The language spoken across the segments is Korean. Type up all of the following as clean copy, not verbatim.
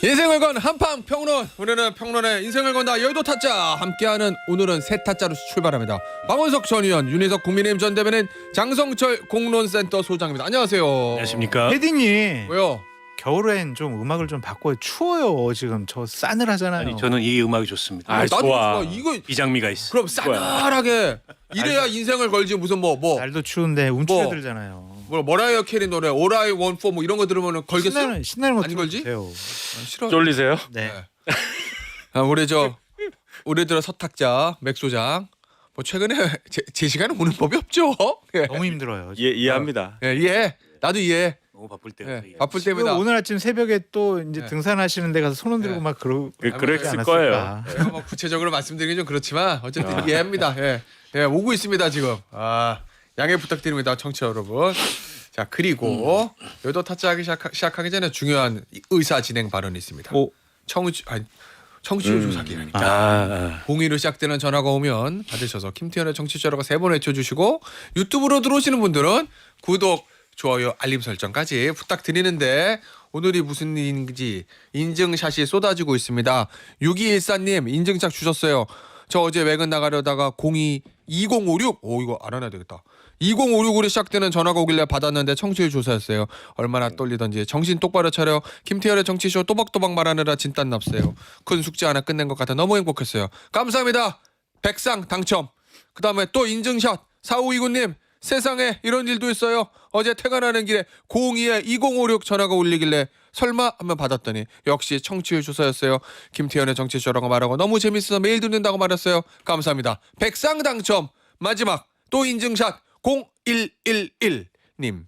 인생을 건 한판 평론. 오늘은 평론의 인생을 건다 여의도 타짜 함께하는 오늘은 세 타짜로 출발합니다. 박원석 전 의원, 윤희석 국민의힘 전 대변인, 장성철 공론센터 소장입니다. 안녕하세요. 안녕하십니까. 혜디님 왜요? 겨울엔 좀 음악을 좀 바꿔요. 추워요. 지금 저 싸늘하잖아요. 아니 저는 이 음악이 좋습니다. 나도 좋아. 이거 비장미가 있어. 그럼 싸늘하게 이래야 인생을 걸지. 무슨 날도 추운데 움츠러들잖아요. 머라이어 캐리 노래 All I Want For 뭐 이런 거 들으면 걸겠어요? 신나는 안 걸지? 요 싫어. 쫄리세요? 네. 우리 들어 서탁자 맥소장 뭐 최근에 제 시간에 오는 법이 없죠. 예. 너무 힘들어요. 이해합니다. 예, 이해. 나도 이해. 너무 바쁠 때. 예, 바쁠 때입니다. 오늘 아침 새벽에 또 이제 네. 등산하시는 데 가서 손 흔들고 네. 막 그랬을 거예요. 제가 뭐 구체적으로 말씀드리긴 좀 그렇지만 어쨌든 이해합니다. 예, 오고 있습니다 지금. 양해 부탁드립니다, 청취자 여러분. 자, 그리고 여도 타짜하기 시작하기 전에 중요한 의사 진행 발언이 있습니다. 청취율 조사기라니까. 공의로 시작되는 전화가 오면 받으셔서 김태현의 정치자료가 3번 외쳐주시고 유튜브로 들어오시는 분들은 구독, 좋아요, 알림 설정까지 부탁드리는데 오늘이 무슨 일인지 인증샷이 쏟아지고 있습니다. 6214님 인증샷 주셨어요. 저 어제 외근 나가려다가 2056 이거 알아놔야 되겠다. 2056으로 시작되는 전화가 오길래 받았는데 청취율 조사였어요. 얼마나 떨리던지 정신 똑바로 차려. 김태현의 정치쇼 또박또박 말하느라 진땀 납세요. 큰 숙제 하나 끝낸 것 같아 너무 행복했어요. 감사합니다. 백상 당첨. 그 다음에 또 인증샷 4529님 세상에 이런 일도 있어요. 어제 퇴근하는 길에 02에 2056 전화가 울리길래 설마 하면 받았더니 역시 청취율 조사였어요. 김태현의 정치쇼라고 말하고 너무 재밌어서 매일 듣는다고 말했어요. 감사합니다. 백상 당첨. 마지막 또 인증샷 0111님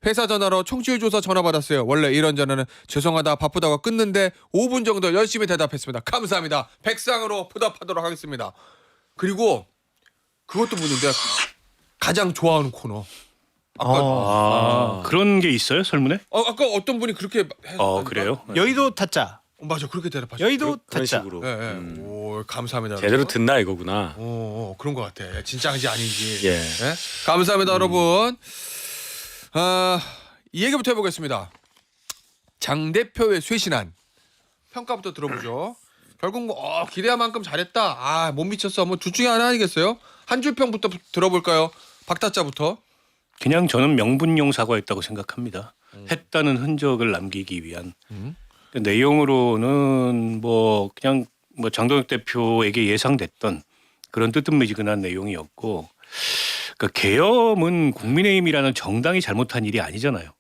회사 전화로 청취율 조사 전화 받았어요. 원래 이런 전화는 죄송하다 바쁘다고 끊는데 5분 정도 열심히 대답했습니다. 감사합니다. 백상으로 보답하도록 하겠습니다. 그리고 그것도 묻는데 가장 좋아하는 코너. 그런 게 있어요 설문에? 아까 어떤 분이 그렇게 해서 그래요? 여의도 타짜. 맞아 그렇게 대답하셨어요. 여의도 그런 타짜. 식으로. 예, 예. 오, 감사합니다. 제대로 여러분. 듣나 이거구나. 그런 것 같아. 진짜인지 아닌지. 예. 예? 감사합니다, 여러분. 이 얘기부터 해보겠습니다. 장 대표의 쇄신안 평가부터 들어보죠. 결국 기대한 만큼 잘했다. 못 미쳤어. 뭐 둘 중에 하나 아니겠어요? 한 줄 평부터 들어볼까요? 박타짜부터. 그냥 저는 명분용 사과였다고 생각합니다. 했다는 흔적을 남기기 위한. 내용으로는 그냥 장동혁 대표에게 예상됐던 그런 뜨뜻미지근한 내용이었고, 그러니까 계엄은 국민의힘이라는 정당이 잘못한 일이 아니잖아요.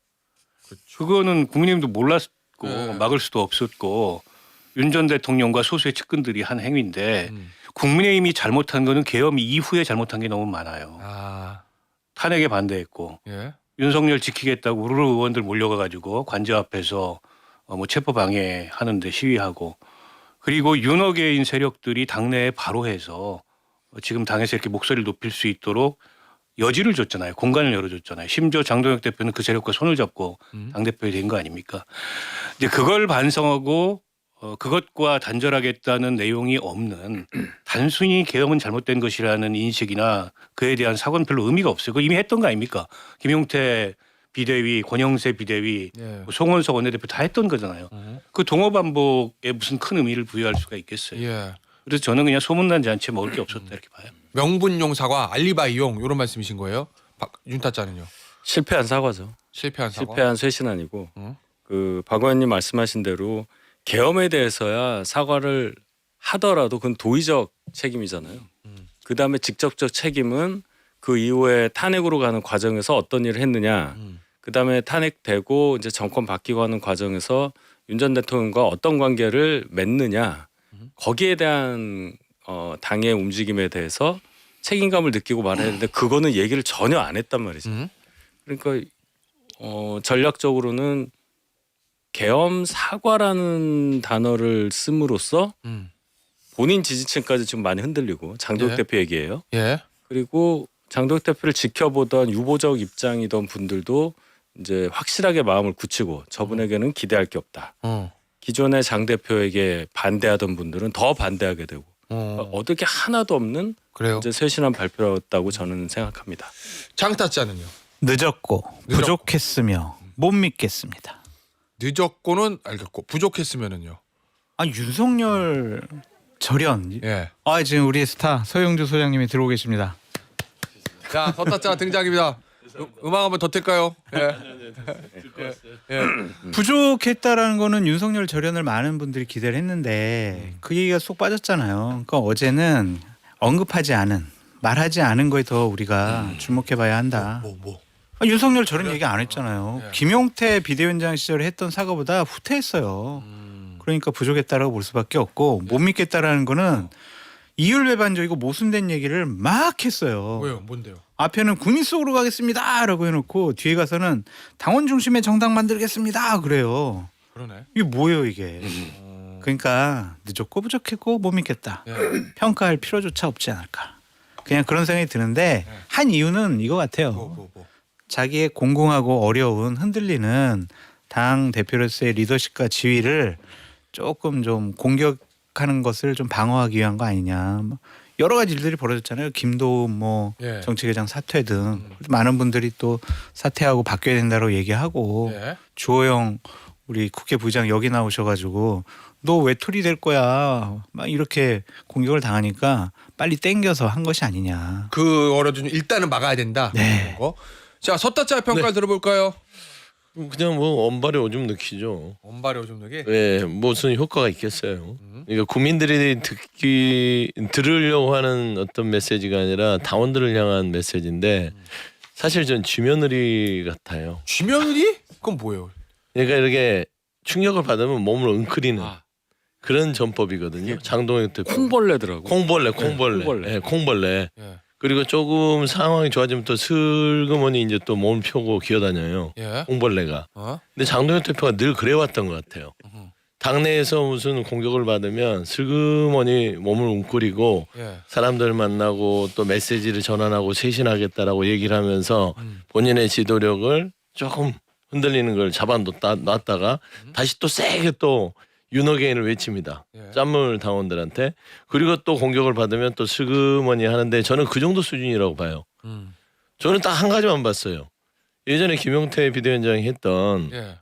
그거는 국민의힘도 몰랐고 막을 수도 없었고 윤 전 대통령과 소수의 측근들이 한 행위인데 국민의힘이 잘못한 거는 계엄 이후에 잘못한 게 너무 많아요. 탄핵에 반대했고 예. 윤석열 지키겠다고 우르르 의원들 몰려가가지고 관저 앞에서 체포 방해하는데 시위하고, 그리고 윤어계인 세력들이 당내에 바로 해서 지금 당에서 이렇게 목소리를 높일 수 있도록 여지를 줬잖아요. 공간을 열어줬잖아요. 심지어 장동혁 대표는 그 세력과 손을 잡고 당대표가 된 거 아닙니까? 이제 그걸 반성하고 그것과 단절하겠다는 내용이 없는 단순히 계엄은 잘못된 것이라는 인식이나 그에 대한 사과는 별로 의미가 없어요. 그거 이미 했던 거 아닙니까? 김용태 비대위, 권영세 비대위, 송원석 원내대표 다 했던 거잖아요. 그 동호 반복에 무슨 큰 의미를 부여할 수가 있겠어요. 예. 그래서 저는 그냥 소문난 잔치에 먹을 게 없었다 이렇게 봐요. 명분용 사과, 알리바이용 이런 말씀이신 거예요? 윤타짜는요? 실패한 사과죠. 실패한 사과. 실패한 쇄신안이고 응? 박 의원님 말씀하신 대로 계엄에 대해서야 사과를 하더라도 그건 도의적 책임이잖아요. 그다음에 직접적 책임은 그 이후에 탄핵으로 가는 과정에서 어떤 일을 했느냐. 그다음에 탄핵되고 이제 정권 바뀌고 하는 과정에서 윤 전 대통령과 어떤 관계를 맺느냐. 거기에 대한 당의 움직임에 대해서 책임감을 느끼고 말해야 되는데 그거는 얘기를 전혀 안 했단 말이죠. 그러니까 전략적으로는 계엄 사과라는 단어를 씀으로써 본인 지지층까지 지금 많이 흔들리고 장동혁 대표 얘기예요. 예. 그리고 장동혁 대표를 지켜보던 유보적 입장이던 분들도 이제 확실하게 마음을 굳히고 저분에게는 기대할 게 없다. 기존의 장 대표에게 반대하던 분들은 더 반대하게 되고 얻을 게 하나도 없는 그래요. 이제 쇄신한 발표였다고 저는 생각합니다. 장타짜는요? 늦었고 부족했으며 못 믿겠습니다. 늦었고는 알겠고 부족했으면은요. 아 윤석열 절연. 예. 아 지금 우리 스타 서영주 소장님이 들어오 계십니다. 자, 서타짜 등장입니다. 음악 한번 더 틀까요? 예. 부족했다라는 거는 윤석열 절연을 많은 분들이 기대를 했는데 그 얘기가 쏙 빠졌잖아요. 그러니까 어제는 언급하지 않은 말하지 않은 거에 더 우리가 주목해봐야 한다. 뭐. 아, 윤석열 절연 얘기 안 했잖아요. 예. 김용태 비대위원장 시절에 했던 사과보다 후퇴했어요. 그러니까 부족했다라고 볼 수밖에 없고 못 믿겠다라는 거는 이율배반적이고 모순된 얘기를 막 했어요. 왜요? 뭔데요? 앞에는 국민 속으로 가겠습니다라고 해놓고 뒤에 가서는 당원 중심의 정당 만들겠습니다 그래요. 그러네. 이게 뭐예요 이게? 그러니까 늦었고 부족했고 못 믿겠다. 예. 평가할 필요조차 없지 않을까. 그냥 그런 생각이 드는데 한 이유는 이거 같아요. 뭐. 자기의 공공하고 어려운 흔들리는 당 대표로서의 리더십과 지위를 조금 좀 공격하는 것을 좀 방어하기 위한 거 아니냐. 뭐 여러 가지 일들이 벌어졌잖아요. 김도우 뭐 예. 정치계장 사퇴 등 많은 분들이 또 사퇴하고 바뀌어야 된다고 얘기하고 예. 주호영 우리 국회 부의장 여기 나오셔가지고 너 왜 토리 될 거야 막 이렇게 공격을 당하니까 빨리 땡겨서 한 것이 아니냐. 그 어려움 일단은 막아야 된다. 네. 그런 거. 자, 서타짜 평가를 들어볼까요? 그냥 뭐 언발에 오줌 넣기죠. 원발의 오줌 넣기. 왜 무슨 효과가 있겠어요. 그러니까 국민들이 들으려고 하는 어떤 메시지가 아니라 당원들을 향한 메시지인데 사실 전 쥐며느리 같아요. 쥐며느리? 그건 뭐예요? 그러니까 이렇게 충격을 받으면 몸을 웅크리는 그런 전법이거든요. 장동혁 대표. 콩벌레더라고. 콩벌레. 콩벌레. 예, 콩벌레. 예. 그리고 조금 상황이 좋아지면 또 슬그머니 이제 또 몸을 펴고 기어다녀요. 예. 콩벌레가. 어? 근데 장동혁 대표가 늘 그래왔던 것 같아요. 당내에서 무슨 공격을 받으면 슬그머니 몸을 웅크리고 예. 사람들 만나고 또 메시지를 전환하고 쇄신하겠다라고 얘기를 하면서 본인의 지도력을 조금 흔들리는 걸 잡아놨다가 다시 또 세게 또 윤어게인을 외칩니다. 예. 짠물 당원들한테. 그리고 또 공격을 받으면 또 슬그머니 하는데 저는 그 정도 수준이라고 봐요. 저는 딱 한 가지만 봤어요. 예전에 김용태 비대위원장이 했던 예.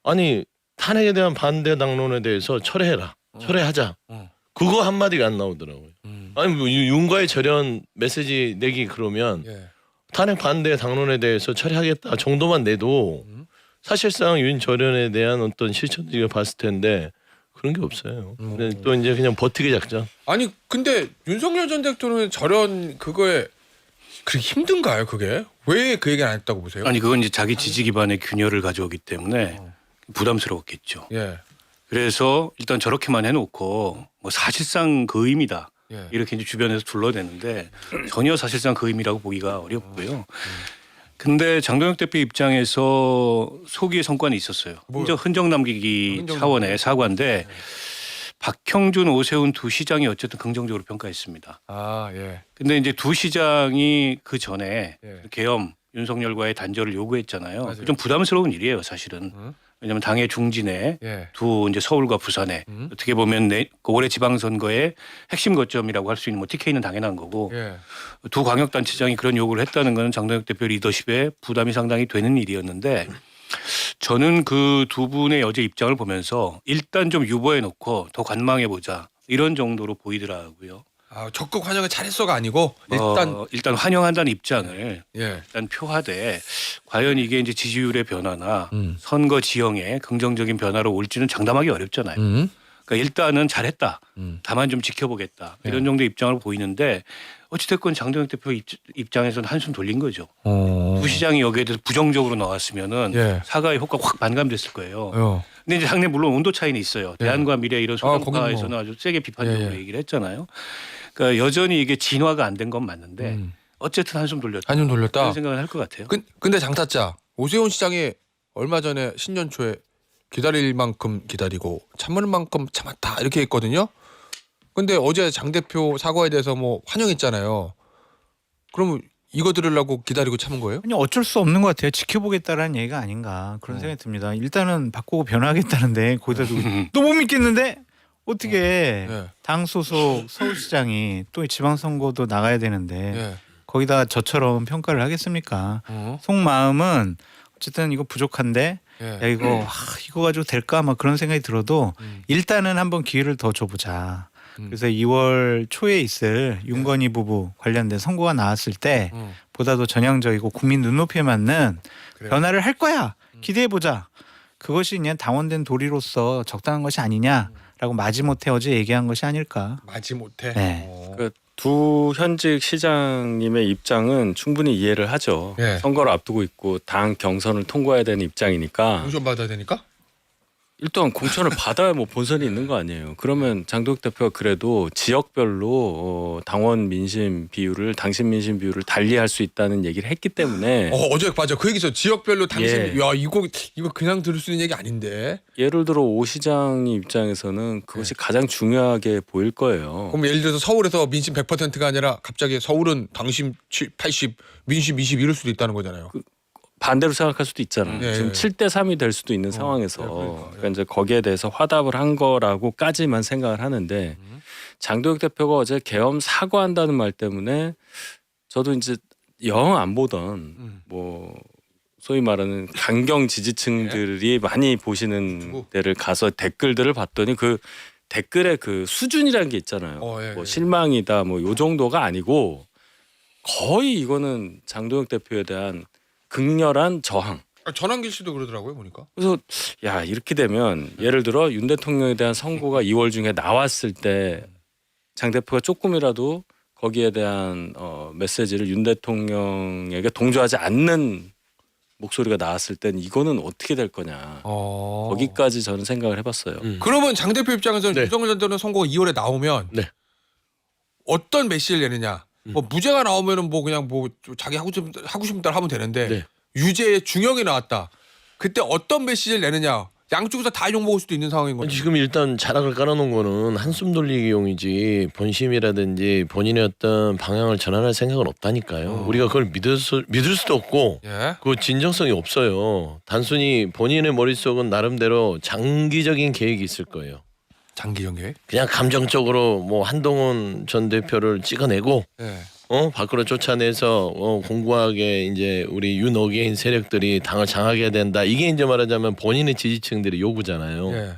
아니 탄핵에 대한 반대 당론에 대해서 철회해라. 철회하자. 그거 한마디가 안 나오더라고요. 아니 뭐 윤과의 절연 메시지 내기 그러면 예. 탄핵 반대 당론에 대해서 철회하겠다 정도만 내도 사실상 윤 절연에 대한 어떤 실천지가 봤을 텐데 그런 게 없어요. 근데 또 이제 그냥 버티기 작전. 아니 근데 윤석열 전 대통령의 절연 그거에 그렇게 힘든가요? 그게 왜 그 얘기는 안 했다고 보세요? 아니 그건 이제 자기 지지 기반의 균열을 가져오기 때문에 부담스러웠겠죠. 예. 그래서 일단 저렇게만 해놓고 뭐 사실상 그 의미다 예. 이렇게 이제 주변에서 둘러대는데 전혀 사실상 그 의미라고 보기가 어렵고요. 근데 장동혁 대표 입장에서 소기의 성과는 있었어요. 뭐요? 흔적 남기기 흔적 차원의 사과인데 박형준, 오세훈 두 시장이 어쨌든 긍정적으로 평가했습니다. 아 예. 근데 이제 두 시장이 그 전에 예. 계엄 윤석열과의 단절을 요구했잖아요. 맞아요. 좀 부담스러운 일이에요, 사실은. 왜냐하면 당의 중진에 예. 두 이제 서울과 부산에 어떻게 보면 올해 지방선거의 핵심 거점이라고 할 수 있는 뭐 TK는 당연한 거고 예. 두 광역단체장이 그런 요구를 했다는 것은 장동혁 대표 리더십에 부담이 상당히 되는 일이었는데 저는 그 두 분의 어제 입장을 보면서 일단 좀 유보해 놓고 더 관망해 보자 이런 정도로 보이더라고요. 아 적극 환영을 잘했어가 아니고 일단 환영한다는 입장을 예. 일단 표하되 과연 이게 이제 지지율의 변화나 음. 선거 지형의 긍정적인 변화로 올지는 장담하기 어렵잖아요. 그러니까 일단은 잘했다. 다만 좀 지켜보겠다. 이런 정도의 입장을 보이는데 어찌됐건 장동혁 대표 입장에서는 한숨 돌린 거죠. 부 시장이 여기에 대해서 부정적으로 나왔으면은 예. 사과의 효과가 확 반감됐을 거예요. 어. 근데 이제 당내 물론 온도 차이는 있어요. 예. 대안과 미래 이런 거긴 소통파에서는 뭐. 아주 세게 비판적으로 예, 예. 얘기를 했잖아요. 그러니까 여전히 이게 진화가 안 된 건 맞는데 어쨌든 한숨 돌렸다. 한숨 돌렸다. 그런 생각을 할 것 같아요. 근데 장타짜 오세훈 시장이 얼마 전에 신년 초에 기다릴 만큼 기다리고 참을 만큼 참았다 이렇게 했거든요. 근데 어제 장 대표 사과에 대해서 뭐 환영했잖아요. 그러면 이거 들으려고 기다리고 참은 거예요? 아니 어쩔 수 없는 것 같아요. 지켜보겠다라는 얘기가 아닌가 그런 생각이 듭니다. 일단은 바꾸고 변화하겠다는데 거기다 두고 또 못 믿겠는데 어떻게 예. 당 소속 서울시장이 또 지방선거도 나가야 되는데 예. 거기다 저처럼 평가를 하겠습니까? 어. 속마음은 어쨌든 이거 부족한데 예. 야 이거 이거 가지고 될까 막 그런 생각이 들어도 일단은 한번 기회를 더 줘보자. 그래서 2월 초에 있을 윤건희 부부 관련된 선고가 나왔을 때 보다도 전향적이고 국민 눈높이에 맞는 그래요. 변화를 할 거야. 기대해보자. 그것이 그냥 당원된 도리로서 적당한 것이 아니냐라고 마지못해 어제 얘기한 것이 아닐까. 마지못해. 네. 그 두 현직 시장님의 입장은 충분히 이해를 하죠. 예. 선거를 앞두고 있고 당 경선을 통과해야 되는 입장이니까 공천 받아야 되니까. 일단 공천을 받아야 뭐 본선이 있는 거 아니에요. 그러면 장도혁 대표가 그래도 지역별로 당원 민심 비율을 당신 민심 비율을 달리할 수 있다는 얘기를 했기 때문에 어제 맞아 그 얘기죠. 지역별로 당신 예. 야 이거 그냥 들을 수 있는 얘기 아닌데. 예를 들어 오 시장님 입장에서는 그것이 가장 중요하게 보일 거예요. 그럼 예를 들어서 서울에서 민심 100%가 아니라 갑자기 서울은 당심 80, 민심 20 이럴 수도 있다는 거잖아요. 반대로 생각할 수도 있잖아요. 예, 지금 예. 7대 3이 될 수도 있는 상황에서 그러니까, 이제 거기에 대해서 화답을 한 거라고까지만 생각을 하는데 장도혁 대표가 어제 계엄 사과한다는 말 때문에 저도 이제 영 안 보던 뭐 소위 말하는 강경 지지층들이 많이 보시는 주고. 데를 가서 댓글들을 봤더니 그 댓글의 그 수준이라는 게 있잖아요. 예, 뭐 예. 실망이다 뭐 요 정도가 아니고 거의 이거는 장도혁 대표에 대한 극렬한 저항. 전환길 씨도 그러더라고요 보니까. 그래서 야 이렇게 되면 예를 들어 윤 대통령에 대한 선고가 2월 중에 나왔을 때 장 대표가 조금이라도 거기에 대한 메시지를 윤 대통령에게 동조하지 않는 목소리가 나왔을 땐 이거는 어떻게 될 거냐. 거기까지 저는 생각을 해봤어요. 그러면 장 대표 입장에서는 네. 유정열 전 대통령 선거가 2월에 나오면 네. 어떤 메시지를 내느냐. 뭐 무죄가 나오면은 뭐 그냥 뭐 자기 하고 싶은 대로 하면 되는데 네. 유죄의 중형이 나왔다. 그때 어떤 메시지를 내느냐. 양쪽에서 다 욕먹을 수도 있는 상황인 거죠. 지금 일단 자락을 깔아놓은 거는 한숨 돌리기용이지 본심이라든지 본인의 어떤 방향을 전환할 생각은 없다니까요. 우리가 그걸 믿을 수도 없고 예. 그 진정성이 없어요. 단순히 본인의 머릿속은 나름대로 장기적인 계획이 있을 거예요. 장기적 계획. 그냥 감정적으로 뭐 한동훈 전 대표를 찍어내고 예. 밖으로 쫓아내서 공고하게 이제 우리 윤어게인 세력들이 당을 장악해야 된다. 이게 이제 말하자면 본인의 지지층들의 요구잖아요. 예.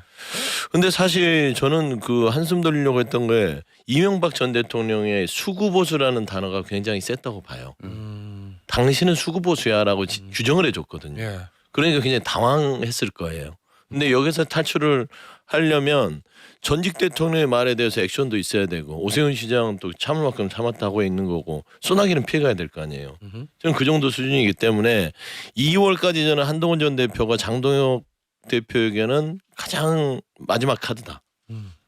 근데 사실 저는 그 한숨 돌리려고 했던 게 이명박 전 대통령의 수구보수라는 단어가 굉장히 셌다고 봐요. 당신은 수구보수야라고 규정을 해줬거든요. 예. 그러니까 굉장히 당황했을 거예요. 근데 여기서 탈출을 하려면 전직 대통령의 말에 대해서 액션도 있어야 되고 오세훈 시장 또 참을 만큼 참았다고 있는 거고 소나기는 피해가야 될 거 아니에요. 저는 그 정도 수준이기 때문에 2월까지 저는 한동훈 전 대표가 장동혁 대표에게는 가장 마지막 카드다.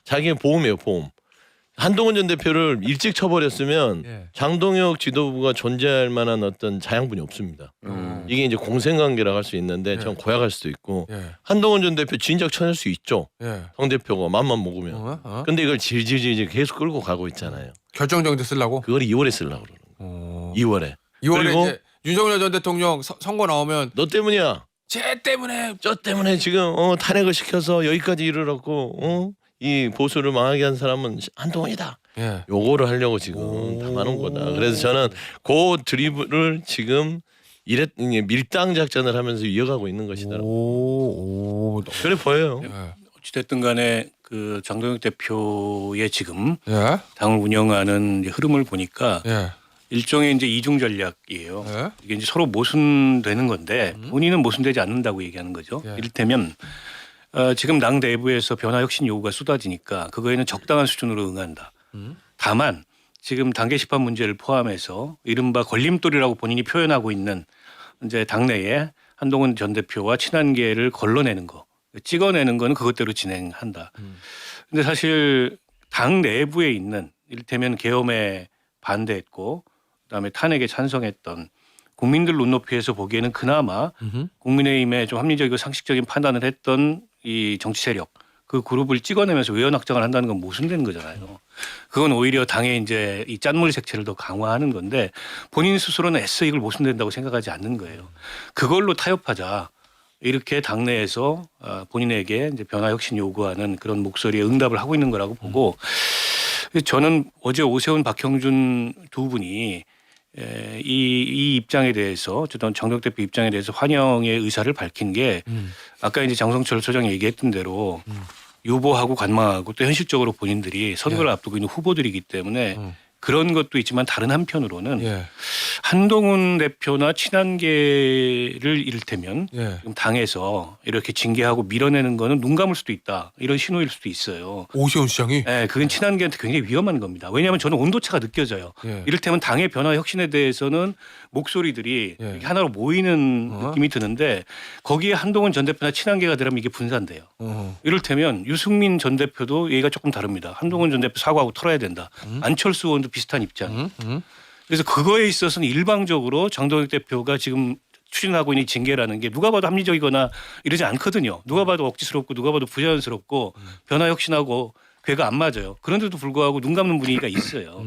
자기의 보험이에요, 보험. 한동훈 전 대표를 일찍 쳐버렸으면 예. 장동혁 지도부가 존재할 만한 어떤 자양분이 없습니다. 이게 이제 공생관계라고 할 수 있는데 전 고약할 수도 있고 예. 한동훈 전 대표 진작 쳐낼 수 있죠. 예. 성 대표가 맘만 먹으면. 근데 이걸 질질질 계속 끌고 가고 있잖아요. 결정적인 데 쓰려고. 그걸 2월에 쓰려고 그러는 거예요. 2월에. 2월에 그리고 이제 윤석열 전 대통령 선거 나오면 너 때문이야. 쟤 때문에 저 때문에 지금 탄핵을 시켜서 여기까지 이르렀고 이 보수를 망하게 한 사람은 한동훈이다. 예. 요거를 하려고 지금 담아놓은 거다. 그래서 저는 그 드리블을 지금 밀당 작전을 하면서 이어가고 있는 것이다. 그래 보여요. 예. 어찌됐든 간에 그 장동혁 대표의 지금 예. 당을 운영하는 이제 흐름을 보니까 예. 일종의 이제 이중 전략이에요. 예. 이게 이제 서로 모순되는 건데 본인은 모순되지 않는다고 얘기하는 거죠. 예. 이를테면 지금 당 내부에서 변화 혁신 요구가 쏟아지니까 그거에는 적당한 수준으로 응한다. 다만 지금 당 게시판 문제를 포함해서 이른바 걸림돌이라고 본인이 표현하고 있는 이제 당내에 한동훈 전 대표와 친한계를 걸러내는 거, 찍어내는 거는 그것대로 진행한다. 근데 사실 당 내부에 있는 이를테면 계엄에 반대했고 그다음에 탄핵에 찬성했던 국민들 눈높이에서 보기에는 그나마 국민의힘에 좀 합리적이고 상식적인 판단을 했던 이 정치 세력 그 그룹을 찍어내면서 외연 확장을 한다는 건 모순된 거잖아요. 그건 오히려 당의 이제 이 짠물 색채를 더 강화하는 건데 본인 스스로는 애써 이걸 모순된다고 생각하지 않는 거예요. 그걸로 타협하자. 이렇게 당내에서 본인에게 이제 변화 혁신 요구하는 그런 목소리에 응답을 하고 있는 거라고 보고 저는 어제 오세훈 박형준 두 분이 이 입장에 대해서 어쨌든 정동영 대표 입장에 대해서 환영의 의사를 밝힌 게 아까 이제 장성철 소장이 얘기했던 대로 유보하고 관망하고 또 현실적으로 본인들이 선거를 앞두고 있는 후보들이기 때문에 그런 것도 있지만 다른 한편으로는 예. 한동훈 대표나 친한계를 이를테면 예. 지금 당에서 이렇게 징계하고 밀어내는 거는 눈 감을 수도 있다. 이런 신호일 수도 있어요. 오세훈 시장이. 네, 그건 친한계한테 굉장히 위험한 겁니다. 왜냐하면 저는 온도차가 느껴져요. 예. 이를테면 당의 변화 혁신에 대해서는 목소리들이 예. 이렇게 하나로 모이는 느낌이 드는데 거기에 한동훈 전 대표나 친한계가 들어가면 이게 분산돼요. 이를테면 유승민 전 대표도 얘기가 조금 다릅니다. 한동훈 전 대표 사과하고 털어야 된다. 안철수 의원도 비슷한 입장. 그래서 그거에 있어서는 일방적으로 장동혁 대표가 지금 추진하고 있는 징계라는 게 누가 봐도 합리적이거나 이러지 않거든요. 누가 봐도 억지스럽고 누가 봐도 부자연스럽고 변화 혁신하고 괴가 안 맞아요. 그런데도 불구하고 눈 감는 분위기가 있어요.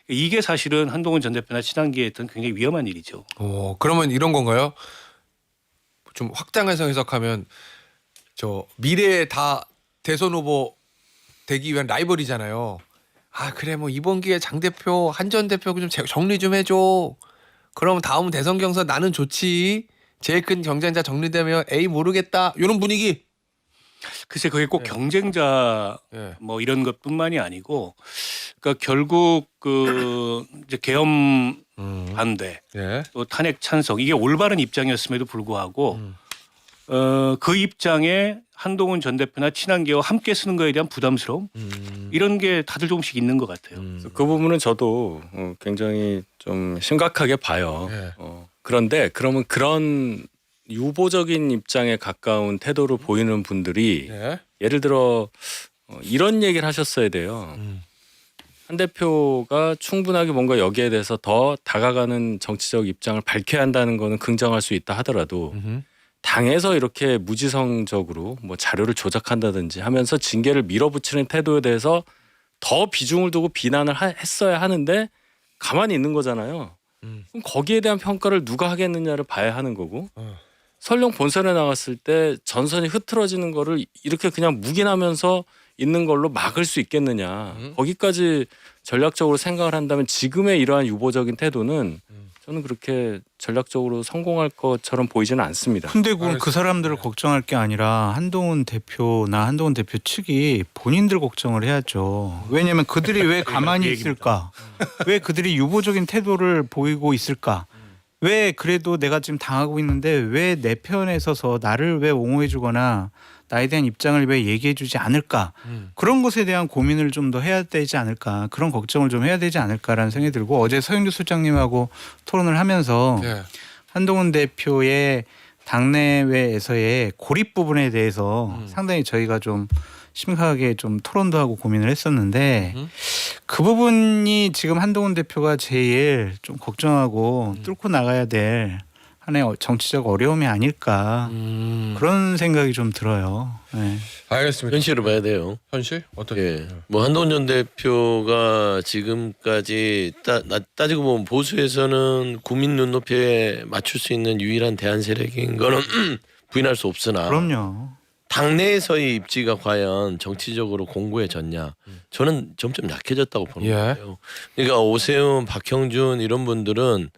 이게 사실은 한동훈 전 대표나 친한계에 했던 굉장히 위험한 일이죠. 그러면 이런 건가요? 좀 확장해서 해석하면 저 미래에 다 대선 후보 되기 위한 라이벌이잖아요. 아 그래 뭐 이번 기회에 장 대표 한 전 대표 좀 정리 좀 해줘. 그럼 다음 대선 경선 나는 좋지. 제일 큰 경쟁자 정리되면 에이 모르겠다. 이런 분위기. 글쎄 그게 꼭 경쟁자 예. 뭐 이런 것뿐만이 아니고 그러니까 결국 그 이제 계엄 반대 예. 또 탄핵 찬성 이게 올바른 입장이었음에도 불구하고 그 입장에 한동훈 전 대표나 친한계와 함께 쓰는 거에 대한 부담스러움 이런 게 다들 조금씩 있는 것 같아요. 그 부분은 저도 굉장히 좀 심각하게 봐요. 예. 그런데 그러면 그런 유보적인 입장에 가까운 태도를 보이는 분들이 예. 예를 들어 이런 얘기를 하셨어야 돼요. 한 대표가 충분하게 뭔가 여기에 대해서 더 다가가는 정치적 입장을 밝혀야 한다는 거는 긍정할 수 있다 하더라도 당에서 이렇게 무지성적으로 뭐 자료를 조작한다든지 하면서 징계를 밀어붙이는 태도에 대해서 더 비중을 두고 비난을 했어야 하는데 가만히 있는 거잖아요. 그럼 거기에 대한 평가를 누가 하겠느냐를 봐야 하는 거고 설령 본선에 나갔을 때 전선이 흐트러지는 거를 이렇게 그냥 묵인하면서 있는 걸로 막을 수 있겠느냐. 거기까지 전략적으로 생각을 한다면 지금의 이러한 유보적인 태도는 저는 그렇게 전략적으로 성공할 것처럼 보이지는 않습니다. 근데 그건 그 사람들을 걱정할 게 아니라 한동훈 대표나 한동훈 대표 측이 본인들 걱정을 해야죠. 왜냐하면 그들이 왜 가만히 있을까? 왜 그들이 유보적인 태도를 보이고 있을까? 왜 그래도 내가 지금 당하고 있는데 왜 내 편에 서서 나를 왜 옹호해주거나 나에 대한 입장을 왜 얘기해주지 않을까? 그런 것에 대한 고민을 좀 더 해야 되지 않을까? 그런 걱정을 좀 해야 되지 않을까라는 생각이 들고 어제 서영교 소장님하고 토론을 하면서 예. 한동훈 대표의 당내외에서의 고립 부분에 대해서 상당히 저희가 좀 심각하게 좀 토론도 하고 고민을 했었는데 그 부분이 지금 한동훈 대표가 제일 좀 걱정하고 뚫고 나가야 될 하나의 정치적 어려움이 아닐까 그런 생각이 좀 들어요. 네. 알겠습니다. 현실을 봐야 돼요. 현실 어떤? 예. 뭐 한동훈 전 대표가 지금까지 따지고 보면 보수에서는 국민 눈높이에 맞출 수 있는 유일한 대안 세력인 거는 부인할 수 없으나 그럼요. 당내에서의 입지가 과연 정치적으로 공고해졌냐? 저는 점점 약해졌다고 보는 예. 거예요. 그러니까 오세훈, 박형준 이런 분들은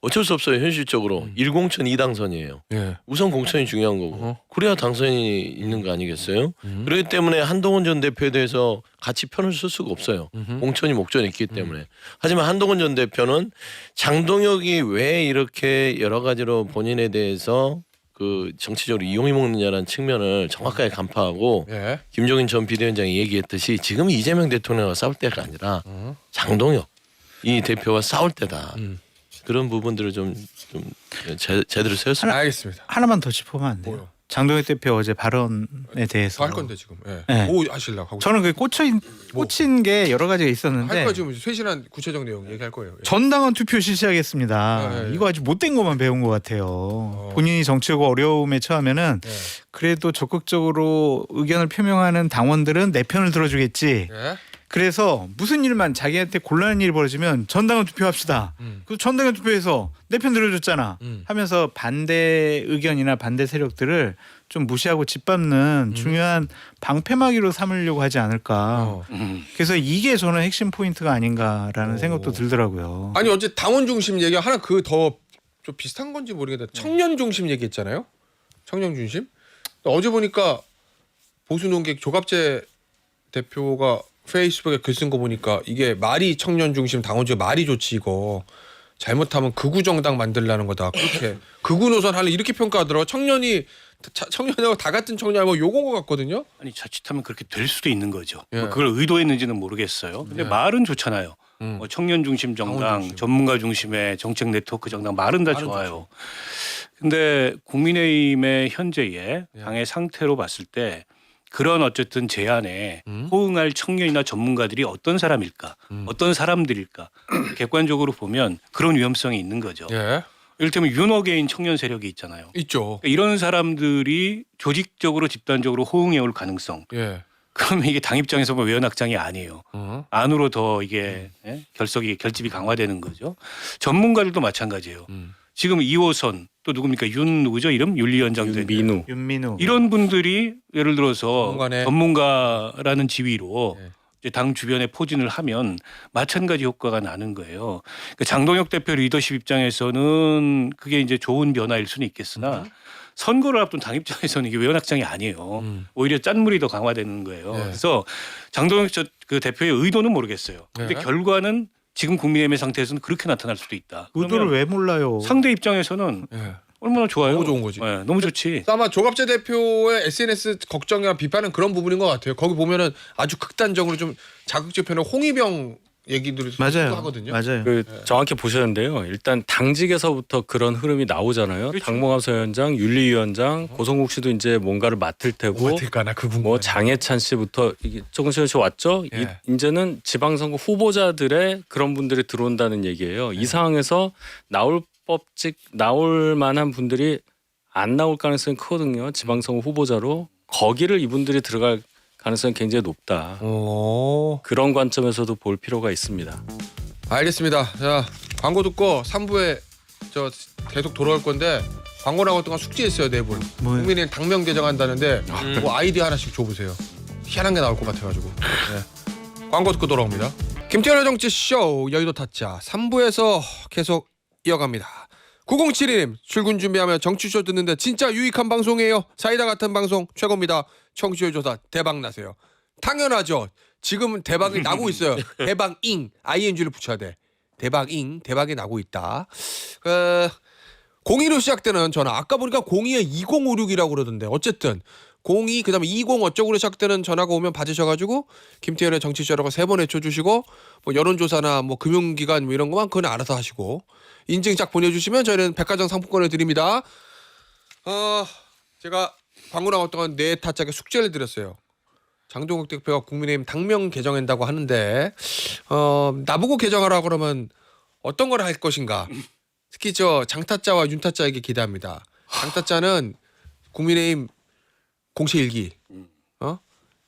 어쩔 수 없어요. 현실적으로 1공천 2당선이에요. 예. 우선 공천이 중요한 거고 그래야 당선이 있는 거 아니겠어요? 그렇기 때문에 한동훈 전 대표에 대해서 같이 편을 쓸 수가 없어요. 공천이 목전에 있기 때문에. 하지만 한동훈 전 대표는 장동혁이 왜 이렇게 여러 가지로 본인에 대해서 그 정치적으로 이용해 먹느냐라는 측면을 정확하게 간파하고 예. 김종인 전 비대위원장이 얘기했듯이 지금 이재명 대통령과 싸울 때가 아니라 장동혁 이 대표와 싸울 때다. 그런 부분들을 좀 제대로 세웠으면. 알겠습니다. 하나만 더 짚어보면 안 돼요? 뭐요? 장동혁 대표 어제 발언에 대해서 할 건데 지금. 예. 네. 뭐 하실라고 하고. 저는 그 꽂힌 게 여러 가지가 있었는데 할 거 지금 세신한 구체적 내용 얘기할 거예요. 예. 전당원 투표 실시하겠습니다. 이거 아주 못된 것만 배운 것 같아요. 본인이 정치적 어려움에 처하면은 예. 그래도 적극적으로 의견을 표명하는 당원들은 내 편을 들어주겠지. 예. 그래서 무슨 일만 자기한테 곤란한 일이 벌어지면 전당원 투표합시다. 그 전당원 투표에서 내 편 들어줬잖아. 하면서 반대 의견이나 반대 세력들을 좀 무시하고 짓밟는 중요한 방패막이로 삼으려고 하지 않을까. 어. 그래서 이게 저는 핵심 포인트가 아닌가라는 생각도 들더라고요. 아니 어제 당원 중심 얘기 하나 그 더 좀 비슷한 건지 모르겠는데 청년 중심 얘기했잖아요. 청년 중심. 어제 보니까 보수 논객 조갑재 대표가 페이스북에 글 쓴 거 보니까 이게 말이 청년 중심 당원 중에 말이 좋지 이거 잘못하면 극우 정당 만들라는 거다. 그렇게 극우 노선 하려 이렇게 평가하더라고. 청년하고 다 같은 청년 뭐 요건 것 같거든요. 아니 자칫하면 그렇게 될 수도 있는 거죠. 예. 뭐 그걸 의도했는지는 모르겠어요. 근데 예. 말은 좋잖아요. 음. 뭐 청년 중심 당원 정당, 중심. 전문가 중심의 정책 네트워크 정당 말은 다 말은 좋아요. 근데 국민의힘의 현재의 예. 당의 상태로 봤을 때 그런 어쨌든 제안에 음. 호응할 청년이나 전문가들이 어떤 사람일까, 어떤 사람들일까 객관적으로 보면 그런 위험성이 있는 거죠. 예, 이를테면 윤호개인 청년 세력이 있잖아요. 있죠. 그러니까 이런 사람들이 조직적으로 집단적으로 호응해 올 가능성. 예. 그러면 이게 당 입장에서 보면 외연확장이 아니에요. 안으로 더 이게 결집이 강화되는 거죠. 전문가들도 마찬가지예요. 지금 2호선 또 누굽니까 윤 누구죠 이름 윤리위원장도 민우. 윤민우 이런 분들이 예를 들어서 전문가네. 전문가라는 지위로 네. 이제 당 주변에 포진을 하면 마찬가지 효과가 나는 거예요. 그러니까 장동혁 대표 리더십 입장에서는 그게 이제 좋은 변화일 수는 있겠으나 선거를 앞둔 당 입장에서는 이게 외연확장이 아니에요. 오히려 짠물이 더 강화되는 거예요. 네. 그래서 장동혁 그 대표의 의도는 모르겠어요. 근데 네. 결과는 지금 국민의힘의 상태에서는 그렇게 나타날 수도 있다. 의도를 그러면 왜 몰라요? 상대 입장에서는 예. 얼마나 좋아요. 너무 좋은 거지. 네, 너무 좋지. 아마 조갑재 대표의 SNS 걱정이나 비판은 그런 부분인 것 같아요. 거기 보면은 아주 극단적으로 좀 자극적편의 홍위병 얘기들을 맞아요. 하거든요. 맞아요. 그 정확히 보셨는데요. 일단 당직에서부터 그런 흐름이 나오잖아요. 그렇죠. 당무감사 위원장, 윤리위원장, 고성국 씨도 이제 뭔가를 맡을 테고 뭐가 될까나 그 궁금해. 뭐 장해찬 씨부터 이게 조금씩 왔죠. 예. 이제는 지방선거 후보자들의 그런 분들이 들어온다는 얘기예요. 이 상황에서 나올 만한 분들이 안 나올 가능성이 크거든요. 지방선거 후보자로 거기를 이분들이 들어갈 가능성이 굉장히 높다. 오, 그런 관점에서도 볼 필요가 있습니다. 알겠습니다. 자, 광고 듣고 3부에 저 계속 돌아올 건데 광고 나올 동안 숙제했어요, 네 분. 뭐요? 국민의힘 당명 개정한다는데 뭐 아이디어 하나씩 줘보세요. 희한한 게 나올 것 같아가지고. 네. 광고 듣고 돌아옵니다. 김태현의 정치쇼 여의도 타짜 3부에서 계속 이어갑니다. 9072님 출근 준비하며 정치쇼 듣는데 진짜 유익한 방송이에요. 사이다 같은 방송 최고입니다. 청취율 조사 대박 나세요. 당연하죠. 지금은 대박이 나고 있어요. 대박잉 ing를 붙여야 돼. 대박잉 대박이 나고 있다. 02로 시작되는 전화 아까 보니까 02에 2056이라고 그러던데 어쨌든 02 그다음에 20 어쩌고로 시작되는 전화가 오면 받으셔가지고 김태현의 정치쇼라고 3번 외쳐주시고 뭐 여론조사나 뭐 금융기관 뭐 이런 거만 그건 알아서 하시고 인증짝 보내주시면 저희는 백화점 상품권을 드립니다. 제가 광고 나올 동안 네 타짜게 숙제를 드렸어요. 장동혁 대표가 국민의힘 당명 개정한다고 하는데 나보고 개정하라 그러면 어떤 걸 할 것인가. 특히 저 장타짜와 윤타짜에게 기대합니다. 장타짜는 국민의힘 공시 일기.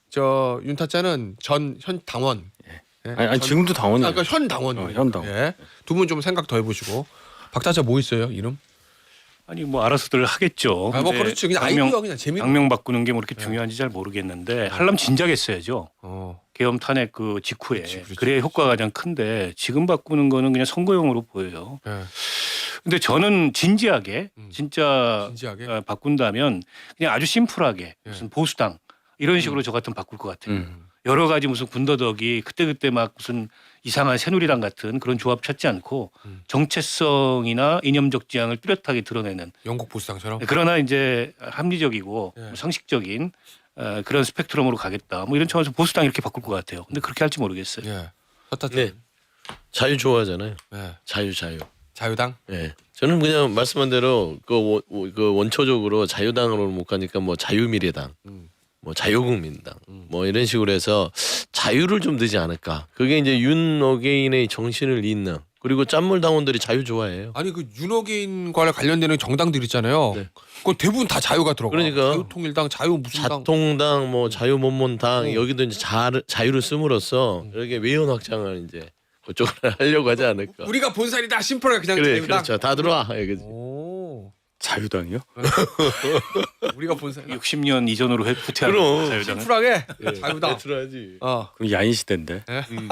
저 윤타짜는 현 당원. 예, 아니 지금도 당원이에요. 그러니까 현 당원. 현 당원. 예. 두 분 좀 생각 더 해보시고. 박타짜 뭐 있어요 이름? 아니 뭐 알아서들 하겠죠. 뭐 근데 그렇지 그냥 당명- 아이디어 그냥 재미로. 당명 바꾸는 게 뭐 이렇게 중요한지 잘 모르겠는데 하려면 진작에 했어야죠. 계엄 탄핵 그 직후에. 그렇지. 그래야 효과가 가장 큰데 지금 바꾸는 거는 그냥 선거용으로 보여요. 예. 근데 저는 진지하게 진짜 진지하게. 바꾼다면 그냥 아주 심플하게 무슨 보수당 이런 식으로 저 같으면 바꿀 것 같아요. 여러 가지 무슨 군더더기 그때 막 무슨 이상한 새누리당 같은 그런 조합 찾지 않고 정체성이나 이념적 지향을 뚜렷하게 드러내는 영국 보수당처럼. 그러나 이제 합리적이고 예. 상식적인 그런 스펙트럼으로 가겠다. 뭐 이런 차원에서 보수당 이렇게 바꿀 것 같아요. 근데 그렇게 할지 모르겠어요. 예. 서타짜. 네. 자유 좋아하잖아요. 예. 자유. 자유당. 예. 저는 그냥 말씀한 대로 그 원초적으로 자유당으로 못 가니까 뭐 자유미래당, 뭐 자유국민당, 뭐 이런 식으로 해서 자유를 좀 넣지 않을까. 그게 이제 윤어게인의 정신을 잇는. 그리고 짠물 당원들이 자유 좋아해요. 아니 그 윤호개인과 관련되는 정당들 있잖아요. 네. 그 대부분 다 자유가 들어가. 그러니까. 자유통일당, 자유 무슨 당. 자통당, 뭐 자유몬몬당 여기도 이제 자유를 씀으로써 이렇게 외연 확장을 이제 그쪽으로 하려고 하지 않을까. 우리가 본살이다 심플하게 그냥 그래, 자유당. 그렇죠. 다 들어와. 예, 그치. 오. 자유당이요? 우리가 본 사람 60년 이전으로 후퇴하는 그럼. 자유당은. 심플하게 예, 자유당. 들어야지. 그럼 야인 시대인데. 음.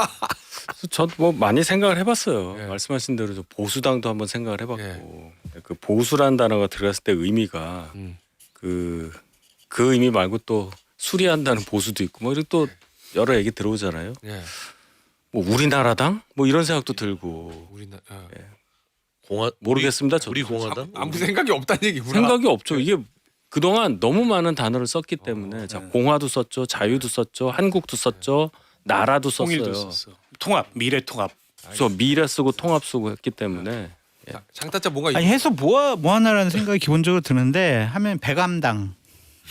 그래서 저도 뭐 많이 생각을 해봤어요. 예. 말씀하신 대로 저 보수당도 한번 생각을 해봤고 예. 그 보수라는 단어가 들어갔을 때 의미가 음. 그 의미 말고 또 수리한다는 보수도 있고 뭐 이렇게 또 여러 얘기 들어오잖아요. 예. 뭐 우리나라당 뭐 이런 생각도 들고 우리나 공화 모르겠습니다. 저도. 우리 공화당? 아무 생각이 없다는 얘기구나. 생각이 없죠. 이게 그동안 너무 많은 단어를 썼기 때문에 자, 공화도 썼죠, 자유도 썼죠, 한국도 썼죠, 나라도 통일도 썼어요. 썼어. 통합, 미래 통합. 그래서 미래 쓰고 통합 쓰고 했기 때문에 장타짜 뭔가 아니 해서 뭐 하나라는 생각이 기본적으로 드는데 하면 배감당,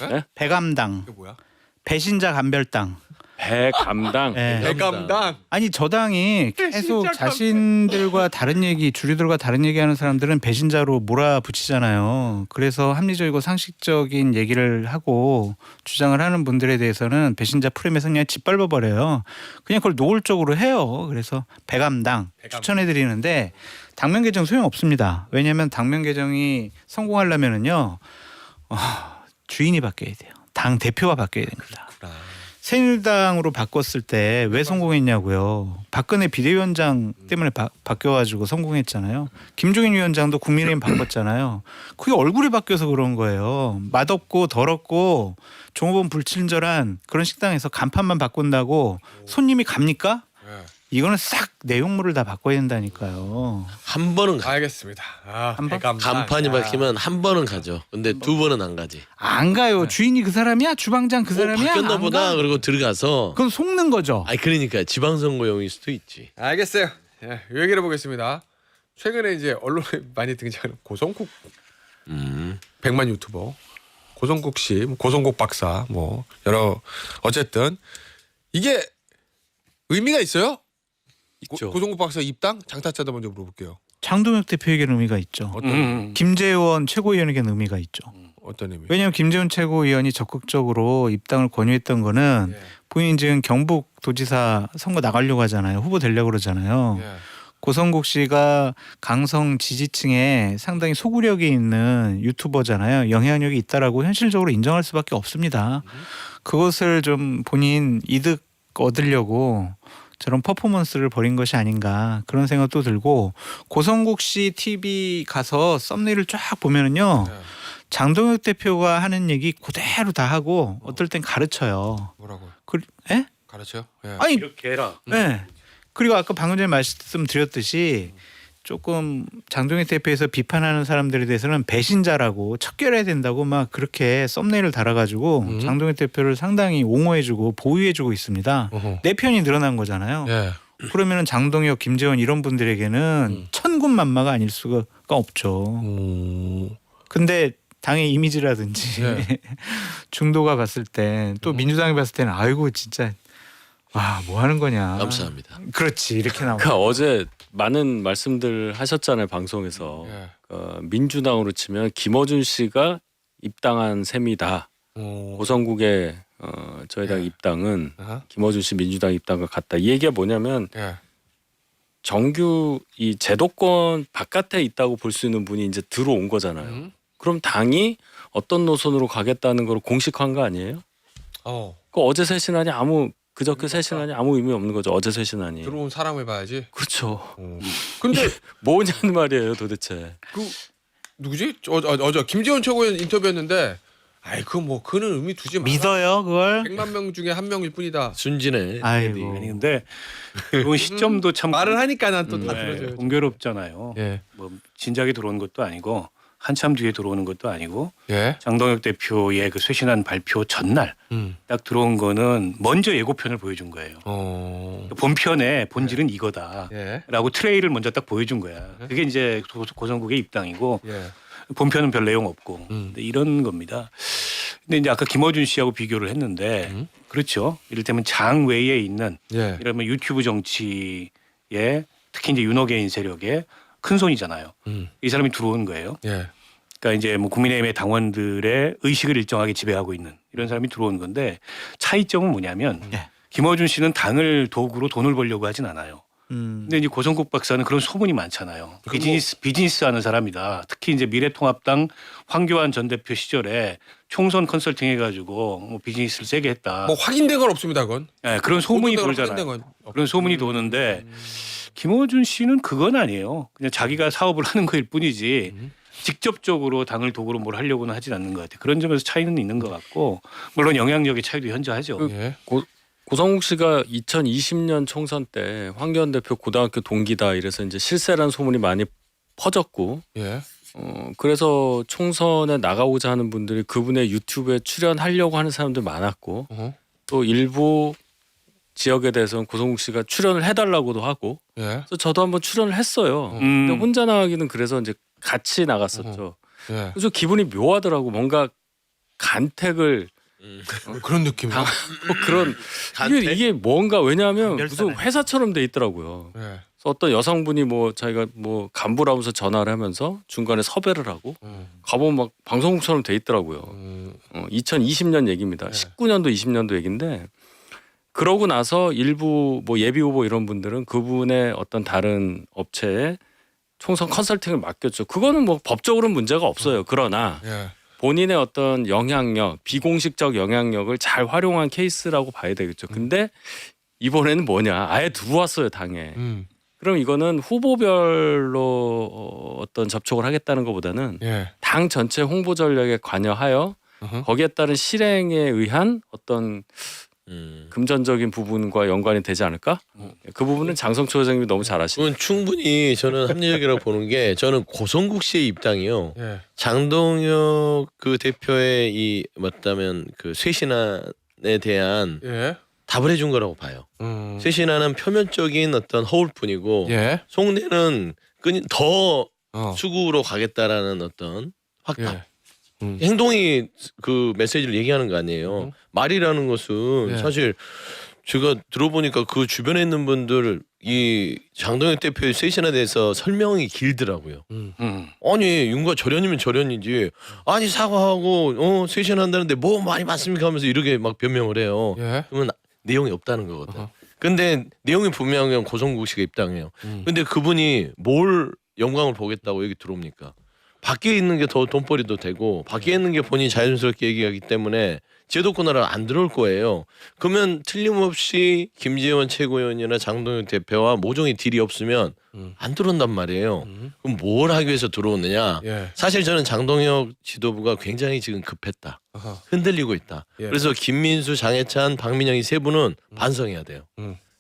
네? 배감당, 이게 뭐야? 배신자 감별당. 배감당 예. 대감당. 아니 저 당이 계속 자신들과 다른 얘기, 주류들과 다른 얘기하는 사람들은 배신자로 몰아붙이잖아요. 그래서 합리적이고 상식적인 얘기를 하고 주장을 하는 분들에 대해서는 배신자 프레임에서 그냥 짓밟아 버려요. 그냥 그걸 노골적으로 해요. 그래서 배감당 추천해 드리는데 당면 개정 소용 없습니다. 왜냐하면 당면 개정이 성공하려면은요 주인이 바뀌어야 돼요. 당 대표가 바뀌어야 됩니다. 새누리당으로 바꿨을 때 왜 성공했냐고요. 박근혜 비대위원장 때문에 바뀌어가지고 성공했잖아요. 김종인 위원장도 국민의힘 바꿨잖아요. 그게 얼굴이 바뀌어서 그런 거예요. 맛없고 더럽고 종업원 불친절한 그런 식당에서 간판만 바꾼다고 손님이 갑니까? 예. 이거는 싹 내용물을 다 바꿔야 된다니까요. 한 번은 가. 알겠습니다. 한 번? 대감당. 간판이 야. 박히면 한 번은 가죠. 근데 두 번은 안 가지. 안 가요. 주인이 그 사람이야? 주방장 그 사람이야? 바뀌었나 안 보다. 가? 그리고 들어가서. 그건 속는 거죠. 아니 그러니까 지방선거용일 수도 있지. 알겠어요. 예, 이 얘기를 해보겠습니다. 최근에 이제 언론에 많이 등장하는 고성국 100만 유튜버 고성국 씨, 고성국 박사 뭐 여러 어쨌든 이게 의미가 있어요? 있죠. 고성국 박사 입당? 장타짜도 먼저 물어볼게요. 장동혁 대표에게는 의미가 있죠. 어떤 김재원 최고위원에게는 의미가 있죠. 어떤 의미? 왜냐하면 김재원 최고위원이 적극적으로 입당을 권유했던 거는 예. 본인이 지금 경북도지사 선거 나가려고 하잖아요. 후보 되려고 그러잖아요. 예. 고성국 씨가 강성 지지층에 상당히 소구력이 있는 유튜버잖아요. 영향력이 있다라고 현실적으로 인정할 수밖에 없습니다. 그것을 좀 본인 이득 얻으려고 저런 퍼포먼스를 벌인 것이 아닌가 그런 생각도 들고 고성국 씨 TV 가서 썸네일을 쫙 보면은요. 예. 장동혁 대표가 하는 얘기 그대로 다 하고 어떨 땐 가르쳐요. 뭐라고요? 예? 가르쳐요? 예. 아니, 이렇게 해라. 네. 그리고 아까 방금 전에 말씀드렸듯이 조금 장동혁 대표에서 비판하는 사람들에 대해서는 배신자라고 척결해야 된다고 막 그렇게 썸네일을 달아가지고 장동혁 대표를 상당히 옹호해주고 보유해주고 있습니다. 어허. 내 편이 늘어난 거잖아요. 예. 그러면은 장동혁, 김재원 이런 분들에게는 천군만마가 아닐 수가 없죠. 근데 당의 이미지라든지 네. 중도가 봤을 때 또 민주당이 봤을 때는 아이고 진짜 뭐 하는 거냐. 감사합니다. 그렇지 이렇게 나오고. 그러니까 어제 많은 말씀들 하셨잖아요 방송에서. 예. 민주당으로 치면 김어준 씨가 입당한 셈이다. 오. 고성국의 저희 당 예. 입당은 아하. 김어준 씨 민주당 입당과 같다. 이 얘기가 뭐냐면 예. 정규 이 제도권 바깥에 있다고 볼 수 있는 분이 이제 들어온 거잖아요. 그럼 당이 어떤 노선으로 가겠다는 걸 공식화한 거 아니에요? 그 어제 쇄신안이 그저께 쇄신안이 아무 의미 없는 거죠. 어제 쇄신안이. 들어온 사람을 봐야지. 그렇죠. 근데 뭐냐는 말이에요, 도대체. 그 누구지? 어제 김재원 최고위원 인터뷰했는데, 아이 그는 의미 두지 마. 믿어요 그걸? 100만 명 중에 한 명일 뿐이다. 순진해. 아이고. 아니 근데 그 시점도 참 말을 하니까 난 또 다 네, 들어줘요. 공교롭잖아요. 예. 뭐 진작에 들어온 것도 아니고 한참 뒤에 들어오는 것도 아니고 예. 장동혁 대표의 그 쇄신안 발표 전날 딱 들어온 거는 먼저 예고편을 보여준 거예요. 본편의 본질은 이거다라고 예. 트레이를 먼저 딱 보여준 거야. 그게 이제 고성국의 입당이고 예. 본편은 별 내용 없고 근데 이런 겁니다. 근데 이제 아까 김어준 씨하고 비교를 했는데 그렇죠. 이를테면 장 외에 있는 예. 이러면 유튜브 정치에 특히 이제 윤호개인 세력의 큰 손이잖아요. 이 사람이 들어온 거예요. 예. 그러니까 이제 뭐 국민의힘의 당원들의 의식을 일정하게 지배하고 있는 이런 사람이 들어온 건데 차이점은 뭐냐면 예. 김어준 씨는 당을 도구로 돈을 벌려고 하진 않아요. 근데 이제 고성국 박사는 그런 소문이 많잖아요. 그 비즈니스 하는 사람이다. 특히 이제 미래통합당 황교안 전 대표 시절에 총선 컨설팅 해가지고 뭐 비즈니스를 세게 했다. 뭐 확인된 건 없습니다, 그건. 네, 그런 소문이 확인된 돌잖아요. 건 그런 소문이 도는데 김어준 씨는 그건 아니에요. 그냥 자기가 사업을 하는 거일 뿐이지 직접적으로 당을 도구로 뭘 하려고는 하진 않는 것 같아요. 그런 점에서 차이는 있는 것 같고 물론 영향력의 차이도 현저하죠. 예. 고성국 씨가 2020년 총선 때 황교안 대표 고등학교 동기다 이래서 이제 실세라는 소문이 많이 퍼졌고 예. 그래서 총선에 나가고자 하는 분들이 그분의 유튜브에 출연하려고 하는 사람들 많았고 어허. 또 일부 지역에 대해서는 고성국 씨가 출연을 해달라고도 하고 예. 그래서 저도 한번 출연을 했어요. 근데 혼자 나가기는 그래서 이제 같이 나갔었죠. 예. 그래서 기분이 묘하더라고. 뭔가 간택을 그런 느낌이요. 뭐 그런 이게 뭔가 왜냐하면 무슨 회사처럼 돼 있더라고요. 예. 그래서 어떤 여성분이 뭐 자기가 뭐 간부라면서 전화를 하면서 중간에 섭외를 하고 가보면 막 방송국처럼 돼 있더라고요. 2020년 얘기입니다. 19년도 20년도 얘기인데 그러고 나서 일부 뭐 예비 후보 이런 분들은 그분의 어떤 다른 업체에 총선 컨설팅을 맡겼죠. 그거는 뭐 법적으로는 문제가 없어요. 그러나 예. 본인의 어떤 영향력, 비공식적 영향력을 잘 활용한 케이스라고 봐야 되겠죠. 근데 이번에는 뭐냐? 아예 들어왔어요, 당에. 그럼 이거는 후보별로 어떤 접촉을 하겠다는 것보다는 예. 당 전체 홍보 전략에 관여하여 거기에 따른 실행에 의한 어떤 금전적인 부분과 연관이 되지 않을까? 그 부분은 장성초 회장님이 너무 잘하시네요. 그건 충분히 저는 합리적이라고 보는 게 저는 고성국 씨의 입장이요. 예. 장동혁 그 대표의 이 맞다면 그 쇄신안에 대한 예. 답을 해준 거라고 봐요. 쇄신안은 표면적인 어떤 허울뿐이고 예. 속내는 더 어. 수구로 가겠다라는 어떤 확답. 예. 행동이 그 메시지를 얘기하는 거 아니에요. 말이라는 것은 예. 사실 제가 들어보니까 그 주변에 있는 분들 이 장동혁 대표의 쇄신에 대해서 설명이 길더라고요. 아니 윤과 절연이면 절연이지. 아니 사과하고 쇄신한다는데 뭐 말이 많습니까 하면서 이렇게 막 변명을 해요. 예. 그러면 내용이 없다는 거거든. 근데 내용이 분명한 고성국 씨가 입당해요. 근데 그분이 뭘 영광을 보겠다고 여기 들어옵니까? 밖에 있는 게 더 돈벌이도 되고 밖에 있는 게 본인이 자연스럽게 얘기하기 때문에 제도권으로 안 들어올 거예요. 그러면 틀림없이 김재원 최고위원이나 장동혁 대표와 모종의 딜이 없으면 안 들어온단 말이에요. 그럼 뭘 하기 위해서 들어오느냐? 예. 사실 저는 장동혁 지도부가 굉장히 지금 급했다. 아하. 흔들리고 있다. 예. 그래서 김민수, 장해찬, 박민영이 세 분은 반성해야 돼요.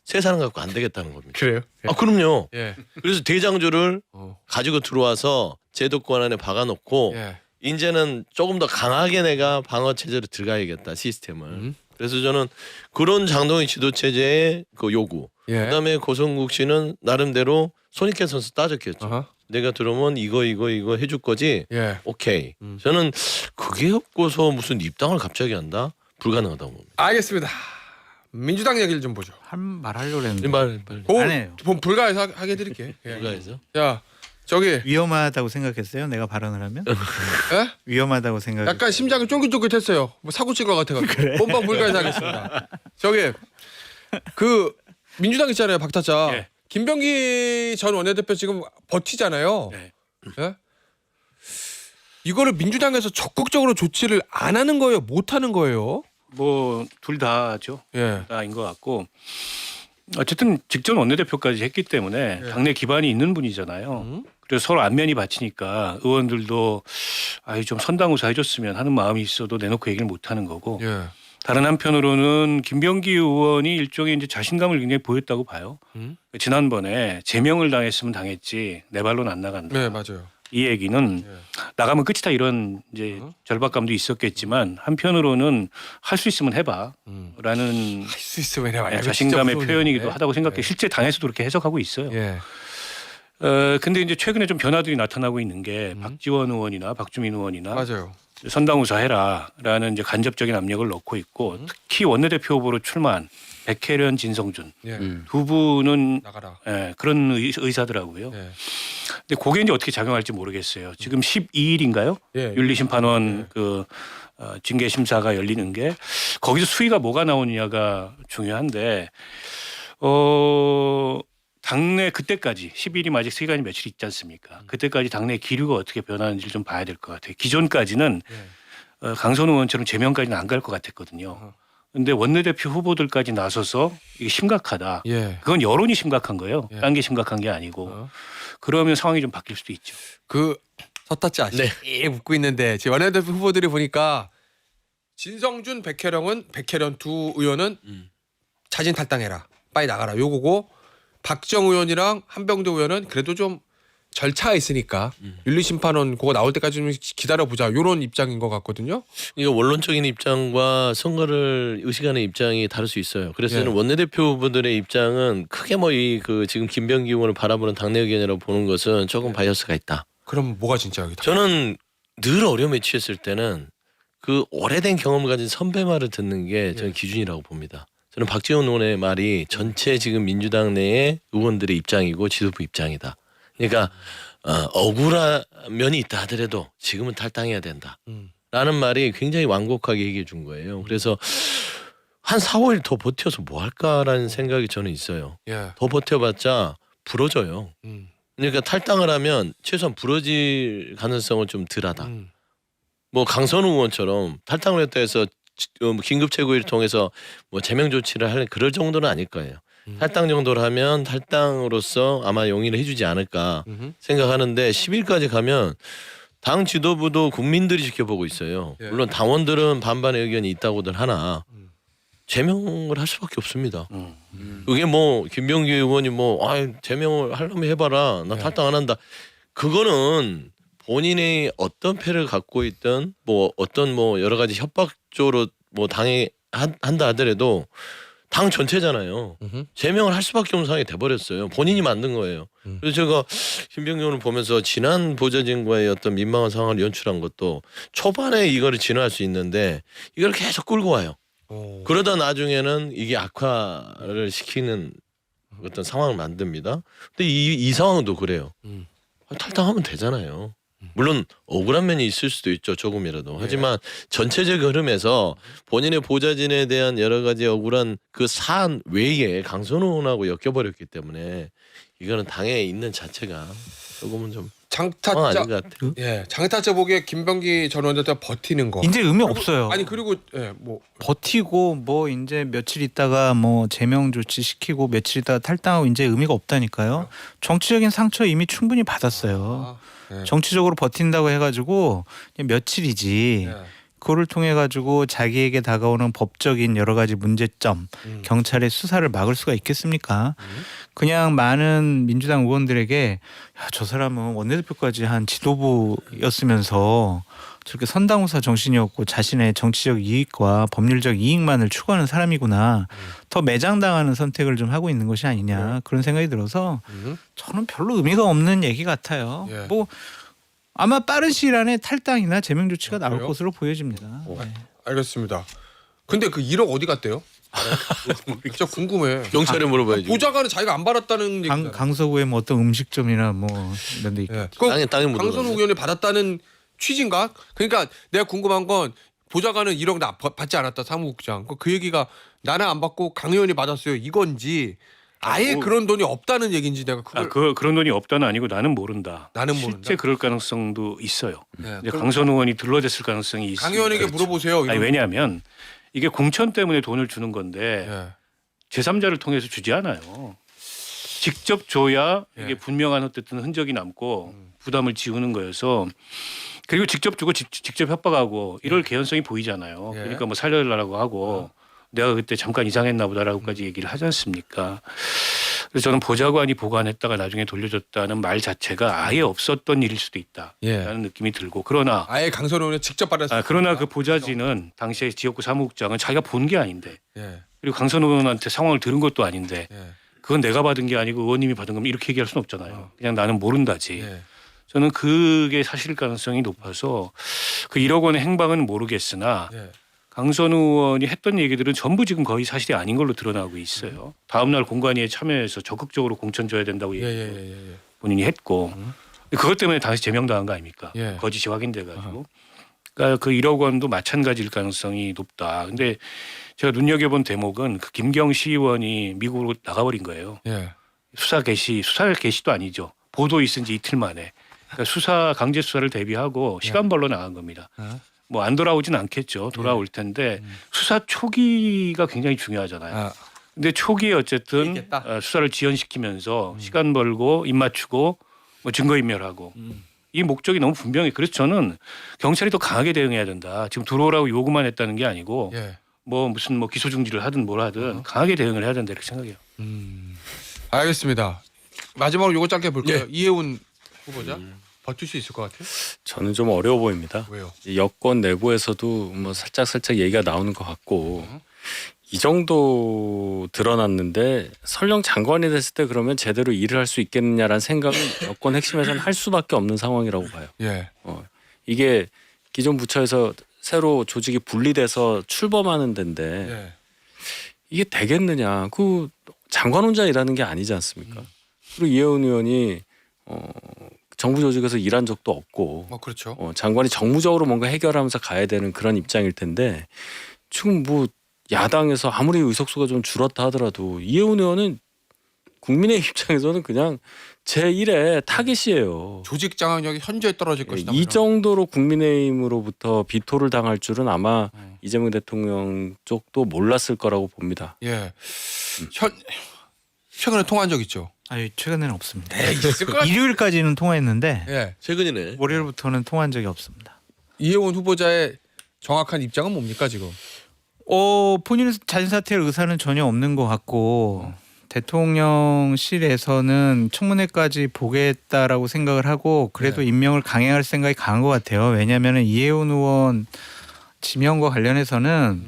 세 사람 갖고 안 되겠다는 겁니다. 그래요? 아 그럼요. 예. 그래서 대장주를 어. 가지고 들어와서 제도권 안에 박아놓고 예. 이제는 조금 더 강하게 내가 방어 체제로 들어가야겠다 시스템을. 그래서 저는 그런 장동혁 지도 체제의 그 요구. 예. 그다음에 고성국 씨는 나름대로 손익계 선수 따졌겠죠. 아하. 내가 들어오면 이거 해줄 거지. 예. 오케이. 저는 그게 없고서 무슨 입당을 갑자기 한다? 불가능하다고 봅니다. 알겠습니다. 민주당 얘기를 좀 보죠. 한 말 하려고 했는데 빨리. 안 해요. 불가해서 하게 해드릴게. 예. 불가해서. 자, 저기 위험하다고 생각했어요? 내가 발언을 하면 예? 위험하다고 생각. 약간 심장이 쫄깃쫄깃했어요. 뭐 사고 칠 것 같아가지고. 본방 불가해서 하겠습니다. 저기 그 민주당 있잖아요, 박타자. 예. 김병기 전 원내대표 지금 버티잖아요. 네. 예? 이거를 민주당에서 적극적으로 조치를 안 하는 거예요, 못 하는 거예요? 뭐 둘 다죠. 예. 다인 것 같고 어쨌든 직전 원내대표까지 했기 때문에 당내 기반이 있는 분이잖아요. 그래서 서로 안면이 받치니까 의원들도 아유 좀 선당우사 해줬으면 하는 마음이 있어도 내놓고 얘기를 못 하는 거고 예. 다른 한편으로는 김병기 의원이 일종의 이제 자신감을 굉장히 보였다고 봐요. 지난번에 제명을 당했으면 당했지 내 발로는 안 나간다. 네, 맞아요. 이 얘기는 나가면 끝이다 이런 이제 절박감도 있었겠지만 한편으로는 할 수 있으면 해봐라는 할 수 있으면 해봐. 자신감의 표현이기도 하다고 생각해. 실제 당에서도 그렇게 해석하고 있어요. 예. 근데 이제 최근에 좀 변화들이 나타나고 있는 게 박지원 의원이나 박주민 의원이나 맞아요. 선당우사 해라라는 이제 간접적인 압력을 넣고 있고 특히 원내대표 후보로 출마한 백혜련, 진성준 예. 두 분은 나가라. 그런 의사더라고요. 예. 근데 그게 이제 어떻게 작용할지 모르겠어요. 지금 12일인가요? 예. 윤리심판원 그 징계 심사가 열리는 게 거기서 수위가 뭐가 나오느냐가 중요한데 당내 그때까지 10일이면 아직 시간이 며칠 있지 않습니까? 그때까지 당내 기류가 어떻게 변하는지를 좀 봐야 될 것 같아요. 기존까지는 예. 강선우 의원처럼 제명까지는 안 갈 것 같았거든요. 근데 원내대표 후보들까지 나서서 이게 심각하다. 예. 그건 여론이 심각한 거예요. 예. 딴 게 심각한 게 아니고. 어. 그러면 상황이 좀 바뀔 수도 있죠. 그 서타치 아시죠? 예, 묻고 있는데 제 원내대표 후보들이 보니까 진성준, 백혜련 두 의원은 자진 탈당해라. 빨리 나가라. 요거고 박정 의원이랑 한병도 의원은 그래도 좀 절차가 있으니까 윤리심판원 그거 나올 때까지 좀 기다려보자. 요런 입장인 것 같거든요. 이거 원론적인 입장과 선거를 의식하는 입장이 다를 수 있어요. 그래서 저는 예. 원내대표 후보들의 입장은 크게 뭐 이 그 지금 김병기 의원을 바라보는 당내 의견이라고 보는 것은 조금 바이어스가 있다. 그럼 뭐가 진짜 여기다? 저는 늘 어려움에 처했을 때는 그 오래된 경험을 가진 선배 말을 듣는 게 저는 기준이라고 봅니다. 저는 박지원 의원의 말이 전체 지금 민주당 내의 의원들의 입장이고 지도부 입장이다. 그러니까 억울한 면이 있다 하더라도 지금은 탈당해야 된다. 라는 말이 굉장히 완곡하게 얘기해 준 거예요. 그래서 한 4, 5일 더 버텨서 뭐 할까라는 생각이 저는 있어요. 예. 더 버텨봤자 부러져요. 음. 그러니까 탈당을 하면 최소한 부러질 가능성은 좀 덜하다. 음. 뭐 강선우 의원처럼 탈당을 했다 해서 긴급 최고위를 통해서 뭐 제명 조치를 할 그럴 정도는 아닐 거예요. 탈당 정도를 하면 탈당으로서 아마 용인을 해주지 않을까 음흠. 생각하는데 10일까지 가면 당 지도부도 국민들이 지켜보고 있어요. 예. 물론 당원들은 반반의 의견이 있다고들 하나 제명을 할 수밖에 없습니다. 그게 뭐 김병기 의원이 뭐 제명을 하려면 해봐라. 나 탈당 안 한다. 그거는 본인이 어떤 패를 갖고 있든 뭐 어떤 뭐 여러 가지 협박조로 뭐 당에 한다 하더라도 당 전체잖아요. 제명을 할 수밖에 없는 상황이 돼버렸어요. 본인이 만든 거예요. 그래서 제가 김병기 의원을 보면서 지난 보좌진과의 어떤 민망한 상황을 연출한 것도 초반에 이거를 진화할 수 있는데 이걸 계속 끌고 와요. 오. 그러다 나중에는 이게 악화를 시키는 어떤 상황을 만듭니다. 근데 이 상황도 그래요. 탈당하면 되잖아요. 물론 억울한 면이 있을 수도 있죠. 조금이라도. 하지만 전체적 흐름에서 본인의 보좌진에 대한 여러 가지 억울한 그 사안 외에 강선우 의원하고 엮여버렸기 때문에 이거는 당에 있는 자체가 조금은 좀 아닌 장타짜. 것 같아요. 예. 장타짜 보기에 김병기 전 원내대표 버티는 거. 이제 의미 그리고- 없어요. 아니 그리고 뭐 버티고 뭐 이제 며칠 있다가 뭐 제명 조치 시키고 며칠 있다가 탈당하고 이제 의미가 없다니까요. 정치적인 상처 이미 충분히 받았어요. 예. 정치적으로 버틴다고 해가지고 그냥 며칠이지. 예. 그거를 통해 가지고 자기에게 다가오는 법적인 여러 가지 문제점, 경찰의 수사를 막을 수가 있겠습니까? 그냥 많은 민주당 의원들에게 야, 저 사람은 원내대표까지 한 지도부였으면서 저렇게 선당우사 정신이었고 자신의 정치적 이익과 법률적 이익만을 추구하는 사람이구나. 더 매장당하는 선택을 좀 하고 있는 것이 아니냐 그런 생각이 들어서 저는 별로 의미가 없는 얘기 같아요. 예. 뭐 아마 빠른 시일 안에 탈당이나 제명 조치가 나올 그래요? 것으로 보여집니다. 네. 알겠습니다. 근데 그 1억 어디 갔대요? 진짜 궁금해. 경찰에 물어봐야지. 보좌관은 자기가 안 받았다는 얘기잖아. 강서구에 뭐 어떤 음식점이나 뭐 이런 데 있고 예. 땅에 묻어가네. 강선우 의원이 받았다는 취지인가? 그러니까 내가 궁금한 건 보좌관은 1억 나 받지 않았다 사무국장. 그 얘기가 나는 안 받고 강 의원이 받았어요. 이건지 아예 뭐- 그런 돈이 없다는 얘기인지 내가 그걸 그런 돈이 없다는 아니고 나는 모른다. 나는 실제 모른다? 그럴 가능성도 있어요. 예. 이제 그럼 강선우 의원이 둘러댔을 가능성이 있습니다. 강 의원에게 물어보세요. 아니 이런 왜냐하면 이게 공천 때문에 돈을 주는 건데 예. 제3자를 통해서 주지 않아요. 직접 줘야 예. 이게 분명한 어쨌든 흔적이 남고 부담을 지우는 거여서 그리고 직접 주고 직접 협박하고 이럴 개연성이 보이잖아요. 예. 그러니까 뭐 살려달라고 하고 내가 그때 잠깐 이상했나 보다라고까지 얘기를 하지 않습니까? 그래서 저는 보좌관이 보관했다가 나중에 돌려줬다는 말 자체가 아예 없었던 일일 수도 있다라는 예. 느낌이 들고 그러나 아예 강선우 의원이 직접 받았어요. 그러나 그 보좌진은 당시에 지역구 사무국장은 자기가 본 게 아닌데 예. 그리고 강선우 의원한테 상황을 들은 것도 아닌데 예. 그건 내가 받은 게 아니고 의원님이 받은 거면 이렇게 얘기할 수는 없잖아요. 그냥 나는 모른다지. 예. 저는 그게 사실 가능성이 높아서 그 1억 원의 행방은 모르겠으나 예. 강선우 의원이 했던 얘기들은 전부 지금 거의 사실이 아닌 걸로 드러나고 있어요. 다음 날 공관위에 참여해서 적극적으로 공천 줘야 된다고 예. 얘기를 예. 예. 본인이 했고 그것 때문에 다시 제명당한 거 아닙니까? 예. 거짓이 확인돼 가지고. 그러니까 그 1억 원도 마찬가지일 가능성이 높다. 근데 제가 눈여겨본 대목은 그 김경 시의원이 미국으로 나가버린 거예요. 예. 수사 개시도 아니죠. 보도 있은 지 이틀 만에. 그러니까 강제 수사를 대비하고 시간 벌러 나간 겁니다. 뭐 안 돌아오진 않겠죠. 돌아올 텐데 수사 초기가 굉장히 중요하잖아요. 아, 근데 초기에 어쨌든 있겠다. 수사를 지연시키면서 시간 벌고 입 맞추고 뭐 증거인멸하고 이 목적이 너무 분명해. 그래서 저는 경찰이 더 강하게 대응해야 된다. 지금 들어오라고 요구만 했다는 게 아니고 예. 뭐 무슨 뭐 기소 중지를 하든 뭘 하든 강하게 대응을 해야 된다 이렇게 생각해요. 알겠습니다. 마지막으로 요거 짧게 볼까요? 예. 이해운 후보자 버틸 수 있을 것 같아요? 저는 좀 어려워 보입니다. 왜요? 이 여권 내부에서도 뭐 살짝 얘기가 나오는 것 같고 이 정도 드러났는데 설령 장관이 됐을 때 그러면 제대로 일을 할 수 있겠느냐라는 생각은 여권 핵심에서는 할 수밖에 없는 상황이라고 봐요. 예. 이게 기존 부처에서 새로 조직이 분리돼서 출범하는 데인데 예. 이게 되겠느냐? 그 장관 혼자 일하는 게 아니지 않습니까? 그리고 이해운 의원이 정부 조직에서 일한 적도 없고 뭐 그렇죠. 장관이 정무적으로 뭔가 해결하면서 가야 되는 그런 입장일 텐데 지금 뭐 야당에서 아무리 의석수가 좀 줄었다 하더라도 이해운 의원은 국민의 입장에서는 그냥 제1의 타겟이에요. 조직 장악력이 현저히 떨어질 것이다. 이 정도로 국민의힘으로부터 비토를 당할 줄은 아마 이재명 대통령 쪽도 몰랐을 거라고 봅니다. 예. 최근에 통화한 적 있죠? 아유, 최근에는 없습니다. 있을 것 같아. 일요일까지는 통화했는데 예. 최근이네. 월요일부터는 통화한 적이 없습니다. 이해원 후보자의 정확한 입장은 뭡니까 지금? 본인은 자진 사퇴할 의사는 전혀 없는 것 같고 대통령실에서는 청문회까지 보겠다라고 생각을 하고 그래도 네. 임명을 강행할 생각이 강한 것 같아요. 왜냐하면 이해운 의원 지명과 관련해서는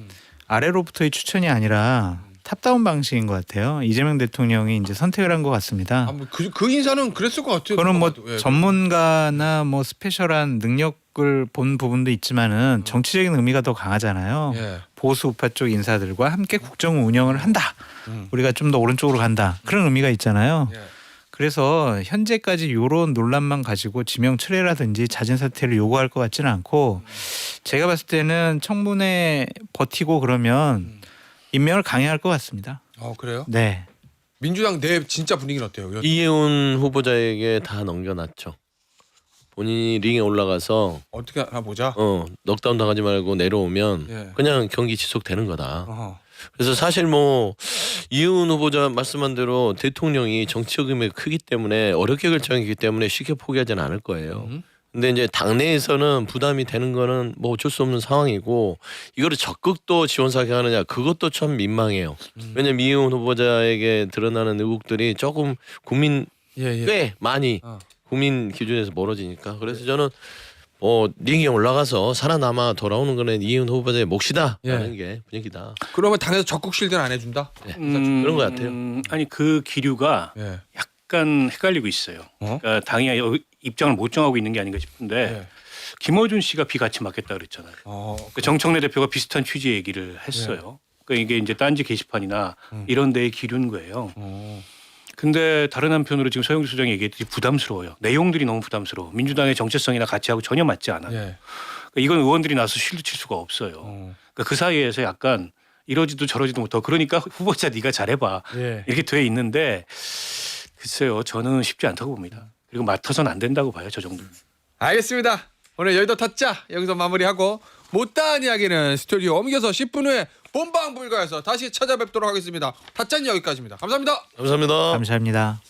아래로부터의 추천이 아니라 탑다운 방식인 것 같아요. 이재명 대통령이 이제 선택을 한 것 같습니다. 그 인사는 그랬을 것 같아요. 그거는 뭐 예. 전문가나 뭐 스페셜한 능력을 본 부분도 있지만은 정치적인 의미가 더 강하잖아요. 예. 보수 우파 쪽 인사들과 함께 국정 운영을 한다. 우리가 좀 더 오른쪽으로 간다. 그런 의미가 있잖아요. 예. 그래서 현재까지 이런 논란만 가지고 지명 철회라든지 자진 사퇴를 요구할 것 같지는 않고 제가 봤을 때는 청문회 버티고 그러면 임명을 강행할 것 같습니다. 그래요? 네. 민주당 내 진짜 분위기는 어때요? 이해운 후보자에게 다 넘겨놨죠. 본인이 링에 올라가서 어떻게 하나 보자. 넉다운 당하지 말고 내려오면 예. 그냥 경기 지속되는 거다. 어허. 그래서 사실 뭐 이해운 후보자 말씀한 대로 대통령이 정치적 의미가 크기 때문에 어렵게 결정이기 때문에 쉽게 포기하지는 않을 거예요. 근데 이제 당내에서는 부담이 되는 거는 뭐 어쩔 수 없는 상황이고 이거를 적극 또 지원 사격하느냐 그것도 참 민망해요. 왜냐면 이해운 후보자에게 드러나는 의혹들이 조금 국민 예. 꽤 많이 국민 기준에서 멀어지니까 그래서 저는 링에 올라가서 살아남아 돌아오는 거는 이해운 후보자의 몫이다라는 게 분위기다. 그러면 당에서 적극 실드는 안 해준다? 그런 것 같아요. 아니 그 기류가 예. 약간 헷갈리고 있어요. 그러니까 당이 입장을 못 정하고 있는 게 아닌가 싶은데 예. 김어준 씨가 비같이 맞겠다 그랬잖아요. 그 정청래 대표가 비슷한 취지 얘기를 했어요. 그러니까 이게 이제 딴지 게시판이나 이런 데에 기류인 거예요. 근데 다른 한편으로 지금 서영주 소장이 얘기했듯이 부담스러워요. 내용들이 너무 부담스러워. 민주당의 정체성이나 가치하고 전혀 맞지 않아요. 예. 그러니까 이건 의원들이 나서 실드 칠 수가 없어요. 그러니까 그 사이에서 약간 이러지도 저러지도 못하고 그러니까 후보자 네가 잘해봐 예. 이렇게 돼 있는데 글쎄요 저는 쉽지 않다고 봅니다. 그리고 맡아서는 안 된다고 봐요 저 정도. 알겠습니다. 오늘 여의도 타짜 여기서 마무리하고 못다한 이야기는 스튜디오 옮겨서 10분 후에 본방 불가에서 다시 찾아뵙도록 하겠습니다. 타짜는 여기까지입니다. 감사합니다. 감사합니다. 감사합니다.